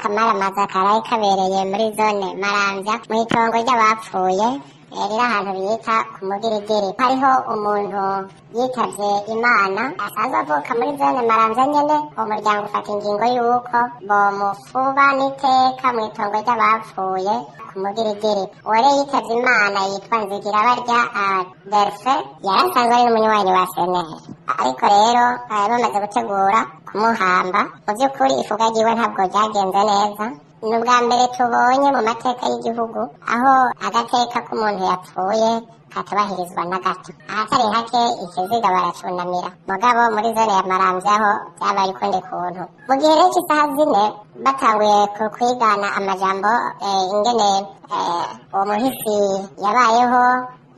kamaramaza karaye kabereye muri zone Maramvya mw'itongo ry'abapfuye riri ahantu bita ku Mugirigiri. Hariho umuntu yitavye Imana asanzwe avuka muri zone Maramvya nyene, umuryango ufata ingingo yuko bomufuba n'iteka mw'itongo ry'abapfuye ku Mugirigiri. Uwo rero yitavye Imana yitwa Nzigirabarya Delphe, yarasanzwe ari n'umunywanyi wa CNL, ariko rero bamaze gutegura kumuhamba. Mu vy'ukuri ifuga ryiwe ntabwo ryagenze neza. Ni ubwa mbere tubonye mu mateka y'igihugu aho agateka k'umuntu yapfuye katubahirizwa na gato. Ahatari hake ikiziga baracunamira, mugabo muri zone ya Maramvya ho vyabaye ukundi kuntu. Mu gihe rero isaha zine batanguye kwigana amajambo ingene uwo muhisi yabayeho,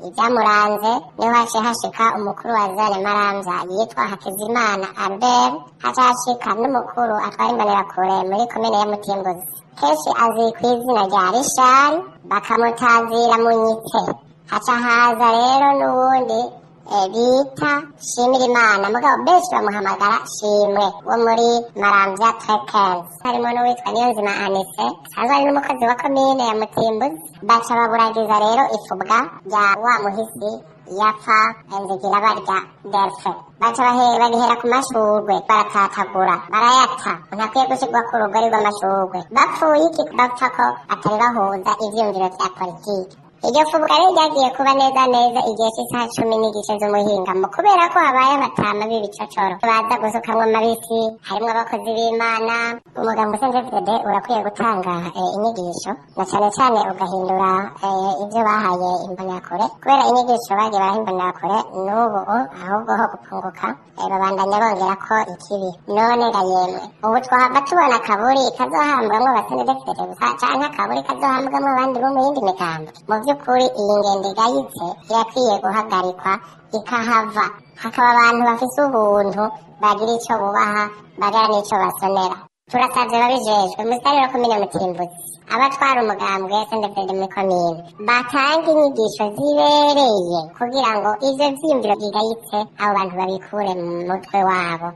ivyamuranze, niho haciye hashika umukuru wa zone Maramvya yitwa Hakizimana Albert, haca hashika n'umukuru atwara imbonerakure muri komine ya Mutimbuzi, kenshi azi kw'izina rya Rishari, bakamutazira Munyitse. Haca haza rero n'uwundi bita Shimirimana, mugabo benshi bamuhamagara Shimwe, wo muri Maramvya Trekens. Harimo n'uwitwa Niyonzima Anise, asanzwe ari n'umukozi wa komine ya Mutimbuzi. Baca baburagiza rero ifubwa rya wa muhisi yapfa Nzigirabarya Delphe. Baca bagihera ku mashurwe, baratatagura, barayata, ntakwiye gushirwa ku rugori rw'amashurwe. Bapfuye iki? Bapfa ko atari bahuza ivyiyumviro vya politiki. Iryo fubwa rero ryagiye kuba neza igihe c'isaha 10 z'umuhingamo, kubera ko habaye abatama b'ibicocoro baza gusukamwo amabisi, harimwo abakozi b'Imana. Umugambi CNDD urakwiye gutanga inyigisho, na cane cane ugahindura ivyo bahaye imbonerakure, kubera inyigisho bagiye baraha imbonerakure n'ubu ahubwo ho gupunguka babandanya bongera ko ikibi. None ga yemwe, ubu twahava tubona akaburi kazohambwamwo CNDD gusa canke akaburi kazohambwamwo abandi bo mu yindi migambo. Kuri iyi ngendo igayitse irakwiye guhagarikwa ikahava, hakaba abantu bafise ubuntu bagira ico bubaha, bagara n'ico basonera. Turasavye babijejwe musitari wa komine Mutimbuzi, abatwara umugambwe CNDD muri komine batanga inyigisho zibereye kugira ngo ivyo vyiyumviro bigayitse abo bantu babikure mu mutwe wabo.